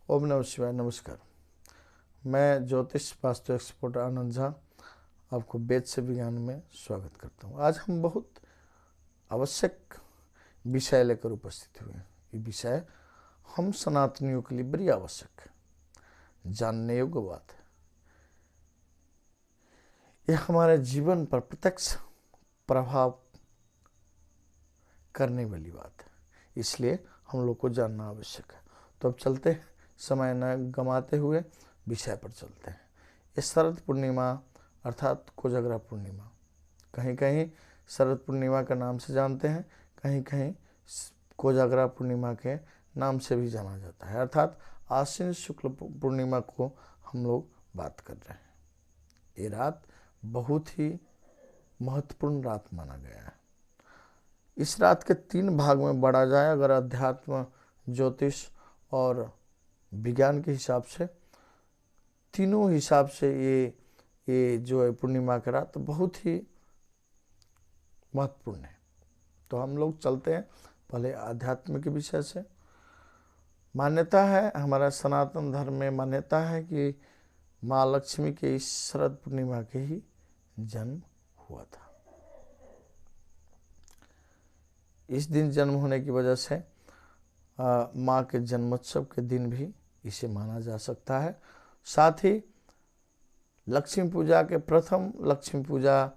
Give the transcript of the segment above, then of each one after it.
ओम नमः शिवाय। नमस्कार। मैं ज्योतिष वास्तु एक्सपर्ट आनंद झा आपको वेद से विज्ञान में स्वागत करता हूँ। आज हम बहुत आवश्यक विषय लेकर उपस्थित हुए हैं। ये विषय हम सनातनियों के लिए बड़ी आवश्यक है, जानने योग्य बात है। यह हमारे जीवन पर प्रत्यक्ष प्रभाव करने वाली बात है, इसलिए हम लोग को जानना आवश्यक है। तो अब चलते हैं, समय न गंवाते हुए विषय पर चलते हैं। ये शरद पूर्णिमा अर्थात कोजागरा पूर्णिमा, कहीं कहीं शरद पूर्णिमा के नाम से जानते हैं, कहीं कहीं कोजागरा पूर्णिमा के नाम से भी जाना जाता है, अर्थात आश्विन शुक्ल पूर्णिमा को हम लोग बात कर रहे हैं। ये रात बहुत ही महत्वपूर्ण रात माना गया है। इस रात के 3 भाग में बांटा जाए अगर अध्यात्म, ज्योतिष और विज्ञान के हिसाब से, तीनों हिसाब से ये जो है पूर्णिमा की रात बहुत ही महत्वपूर्ण है। तो हम लोग चलते हैं पहले आध्यात्म के विषय से। मान्यता है, हमारा सनातन धर्म में मान्यता है कि माँ लक्ष्मी के इस शरद पूर्णिमा के ही जन्म हुआ था। इस दिन जन्म होने की वजह से माँ के जन्मोत्सव के दिन भी इसे माना जा सकता है। साथ ही लक्ष्मी पूजा के प्रथम लक्ष्मी पूजा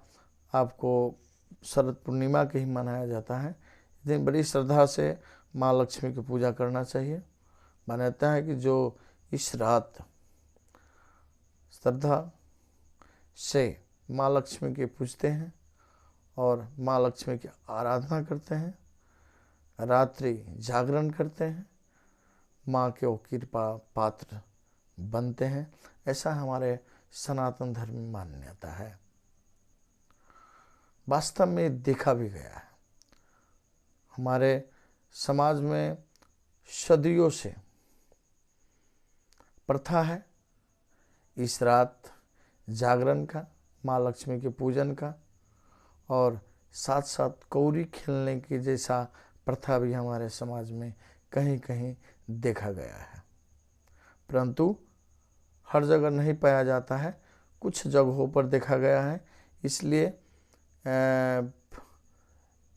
आपको शरद पूर्णिमा के ही मनाया जाता है। इस दिन बड़ी श्रद्धा से माँ लक्ष्मी की पूजा करना चाहिए। मान्यता है कि जो इस रात श्रद्धा से माँ लक्ष्मी के पूजते हैं और माँ लक्ष्मी की आराधना करते हैं, रात्रि जागरण करते हैं, माँ के कृपा पात्र बनते हैं, ऐसा हमारे सनातन धर्म में मान्यता है। वास्तव में देखा भी गया है। हमारे समाज में सदियों से प्रथा है इस रात जागरण का, माँ लक्ष्मी के पूजन का, और साथ साथ कौड़ी खेलने की जैसा प्रथा भी हमारे समाज में कहीं कहीं देखा गया है, परंतु हर जगह नहीं पाया जाता है, कुछ जगहों पर देखा गया है। इसलिए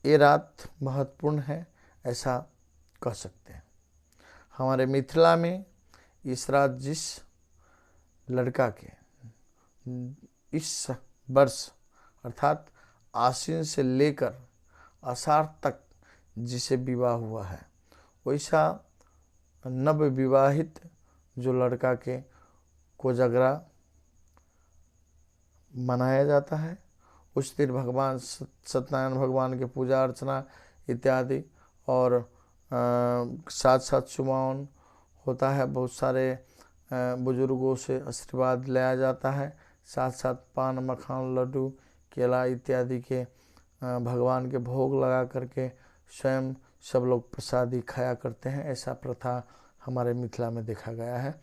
ये रात महत्वपूर्ण है, ऐसा कह सकते हैं। हमारे मिथिला में इस रात जिस लड़का के इस वर्ष अर्थात आश्विन से लेकर आषाढ़ तक जिसे विवाह हुआ है, वैसा नव विवाहित जो लड़का के कोजागरा मनाया जाता है। उस दिन भगवान सत्यनारायण भगवान के पूजा अर्चना इत्यादि और साथ साथ चुमावन होता है। बहुत सारे बुजुर्गों से आशीर्वाद लिया जाता है। साथ साथ पान, मखान, लड्डू, केला इत्यादि के भगवान के भोग लगा करके स्वयं सब लोग प्रसादी खाया करते हैं। ऐसा प्रथा हमारे मिथिला में देखा गया है,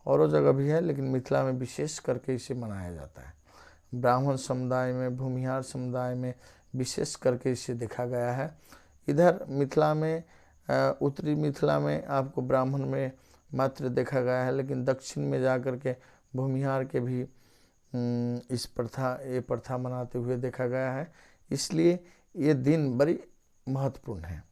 औरों जगह भी है, लेकिन मिथिला में विशेष करके इसे मनाया जाता है। ब्राह्मण समुदाय में, भूमिहार समुदाय में विशेष करके इसे देखा गया है। इधर मिथिला में, उत्तरी मिथिला में आपको ब्राह्मण में मात्र देखा गया है, लेकिन दक्षिण में जाकर के भूमिहार के भी ये प्रथा मनाते हुए देखा गया है। इसलिए ये दिन बड़ी महत्वपूर्ण है।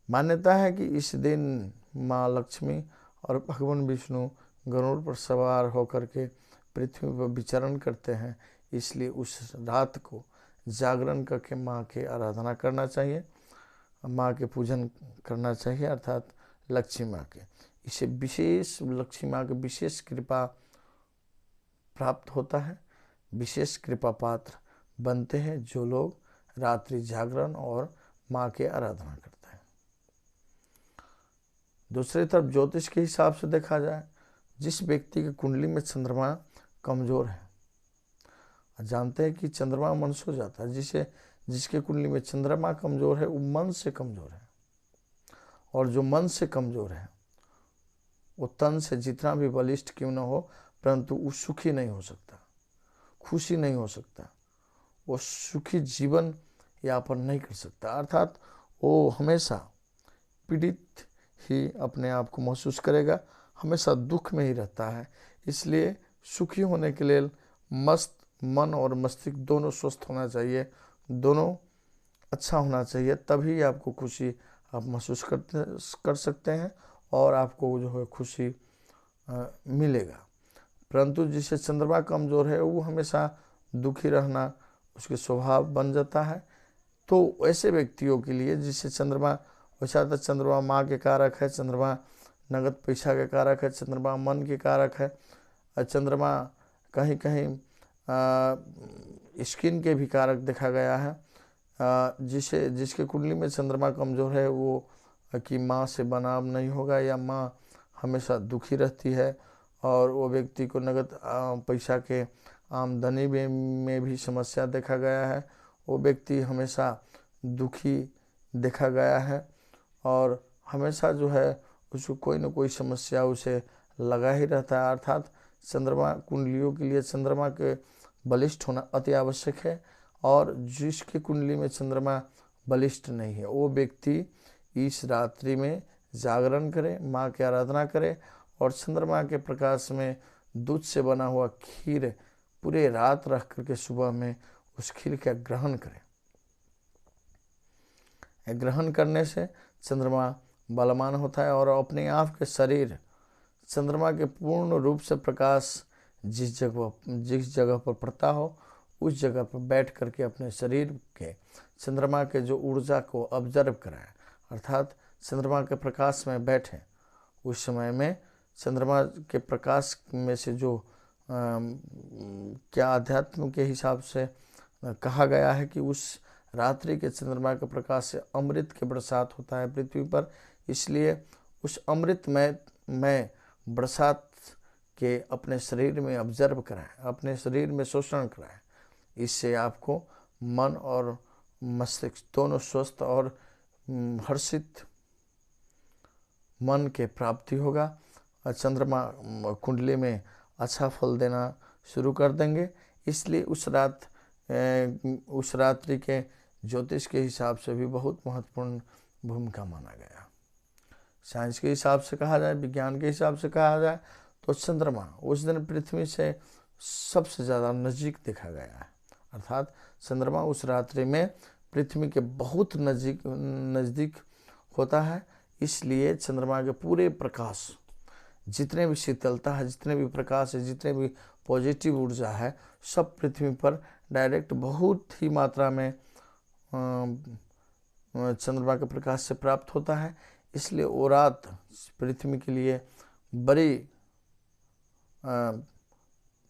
मान्यता है कि इस दिन माँ लक्ष्मी और भगवान विष्णु गरुड़ पर सवार होकर के पृथ्वी पर विचरण करते हैं, इसलिए उस रात को जागरण करके माँ की आराधना करना चाहिए, माँ के पूजन करना चाहिए, अर्थात लक्ष्मी माँ के। इसे विशेष लक्ष्मी माँ की विशेष कृपा प्राप्त होता है, विशेष कृपा पात्र बनते हैं जो लोग रात्रि जागरण और माँ की आराधना करते हैं। दूसरी तरफ ज्योतिष के हिसाब से देखा जाए, जिस व्यक्ति की कुंडली में चंद्रमा कमजोर है, जानते हैं कि चंद्रमा मन सो जाता है, जिसके कुंडली में चंद्रमा कमजोर है वो मन से कमजोर है, और जो मन से कमजोर है वो तन से जितना भी बलिष्ठ क्यों न हो, परंतु वो सुखी नहीं हो सकता, खुशी नहीं हो सकता, वो सुखी जीवन यापन नहीं कर सकता, अर्थात वो हमेशा पीड़ित ही अपने आप को महसूस करेगा, हमेशा दुख में ही रहता है। इसलिए सुखी होने के लिए मस्त मन और मस्तिष्क दोनों स्वस्थ होना चाहिए, दोनों अच्छा होना चाहिए, तभी आपको खुशी आप महसूस कर सकते हैं और आपको जो है खुशी मिलेगा। परंतु जिससे चंद्रमा कमज़ोर है वो हमेशा दुखी रहना उसके स्वभाव बन जाता है। तो ऐसे व्यक्तियों के लिए जिससे चंद्रमा, वैसा तो चंद्रमा माँ के कारक है, चंद्रमा नगद पैसा के कारक है, चंद्रमा मन के कारक है, और चंद्रमा कहीं कहीं स्किन के भी कारक देखा गया है। जिसके कुंडली में चंद्रमा कमज़ोर है वो कि माँ से बनाव नहीं होगा या माँ हमेशा दुखी रहती है, और वो व्यक्ति को नगद पैसा के आमदनी में भी समस्या देखा गया है। वो व्यक्ति हमेशा दुखी देखा गया है और हमेशा जो है उसको कोई ना कोई समस्या उसे लगा ही रहता है। अर्थात चंद्रमा कुंडलियों के लिए चंद्रमा के बलिष्ठ होना अति आवश्यक है, और जिसकी कुंडली में चंद्रमा बलिष्ठ नहीं है वो व्यक्ति इस रात्रि में जागरण करे, माँ की आराधना करे और चंद्रमा के प्रकाश में दूध से बना हुआ खीर पूरे रात रख करके सुबह में उस खीर का ग्रहण करें। ग्रहण करने से चंद्रमा बलवान होता है और अपने आप के शरीर चंद्रमा के पूर्ण रूप से प्रकाश जिस जगह पर पड़ता हो उस जगह पर बैठ करके अपने शरीर के चंद्रमा के जो ऊर्जा को ऑब्जर्व कराएं, अर्थात चंद्रमा के प्रकाश में बैठें। उस समय में चंद्रमा के प्रकाश में से जो क्या अध्यात्म के हिसाब से कहा गया है कि उस रात्रि के चंद्रमा के प्रकाश से अमृत के बरसात होता है पृथ्वी पर, इसलिए उस अमृत में बरसात के अपने शरीर में ऑब्जर्व कराएं, अपने शरीर में शोषण कराएं। इससे आपको मन और मस्तिष्क दोनों स्वस्थ और हर्षित मन के प्राप्ति होगा। चंद्रमा कुंडली में अच्छा फल देना शुरू कर देंगे। इसलिए उस रात्रि के ज्योतिष के हिसाब से भी बहुत महत्वपूर्ण भूमिका माना गया। साइंस के हिसाब से कहा जाए, विज्ञान के हिसाब से कहा जाए तो चंद्रमा उस दिन पृथ्वी से सबसे ज़्यादा नज़दीक देखा गया है। अर्थात चंद्रमा उस रात्रि में पृथ्वी के बहुत नज़दीक होता है। इसलिए चंद्रमा के पूरे प्रकाश, जितने भी शीतलता है, जितने भी प्रकाश है, जितने भी पॉजिटिव ऊर्जा है, सब पृथ्वी पर डायरेक्ट बहुत ही मात्रा में चंद्रमा के प्रकाश से प्राप्त होता है। इसलिए वो रात पृथ्वी के लिए बड़ी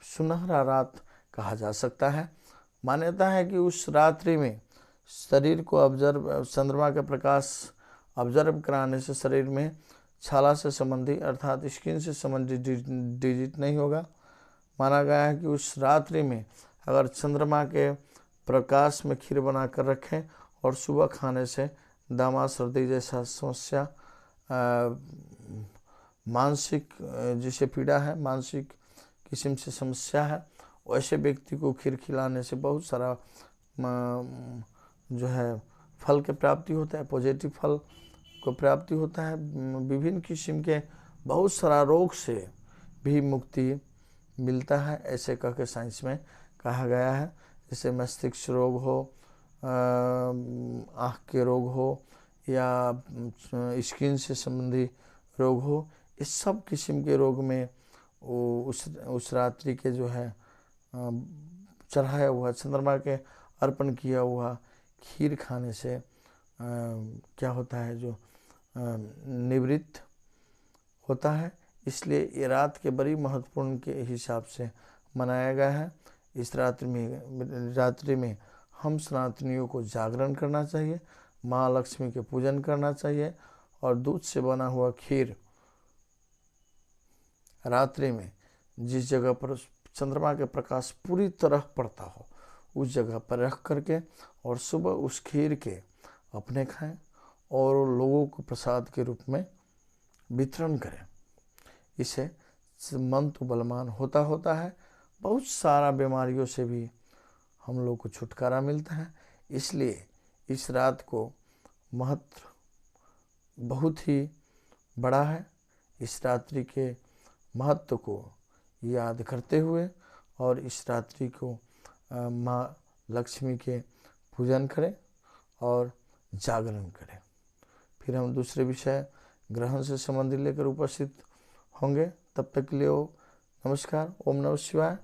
सुनहरा रात कहा जा सकता है। मान्यता है कि उस रात्रि में शरीर को चंद्रमा के प्रकाश ऑब्जर्व कराने से शरीर में छाला से संबंधी अर्थात स्किन से संबंधित डिजीज नहीं होगा। माना गया है कि उस रात्रि में अगर चंद्रमा के प्रकाश में खीर बना कर रखें और सुबह खाने से दमा सर्दी जैसा समस्या, मानसिक जिसे पीड़ा है, मानसिक किस्म से समस्या है, वैसे व्यक्ति को खीर खिलाने से बहुत सारा जो है फल के प्राप्ति होता है, पॉजिटिव फल को प्राप्ति होता है। विभिन्न किस्म के बहुत सारा रोग से भी मुक्ति मिलता है, ऐसे कह के साइंस में कहा गया है। जैसे मस्तिष्क रोग हो, आँख के रोग हो या स्किन से संबंधी रोग हो, इस सब किस्म के रोग में उस रात्रि के जो है चढ़ाया हुआ चंद्रमा के अर्पण किया हुआ खीर खाने से क्या होता है, जो निवृत्त होता है। इसलिए ये रात के बड़ी महत्वपूर्ण के हिसाब से मनाया गया है। इस रात्रि में हम सनातनियों को जागरण करना चाहिए, माँ लक्ष्मी के पूजन करना चाहिए और दूध से बना हुआ खीर रात्रि में जिस जगह पर चंद्रमा के प्रकाश पूरी तरह पड़ता हो उस जगह पर रख करके और सुबह उस खीर के अपने खाएं और लोगों को प्रसाद के रूप में वितरण करें। इससे मन तो बलवान होता है, बहुत सारा बीमारियों से भी हम लोग को छुटकारा मिलता है। इसलिए इस रात को महत्व बहुत ही बड़ा है। इस रात्रि के महत्व को याद करते हुए और इस रात्रि को माँ लक्ष्मी के पूजन करें और जागरण करें। फिर हम दूसरे विषय ग्रहण से संबंधित लेकर उपस्थित होंगे। तब तक के लिए नमस्कार। ओम नमः शिवाय।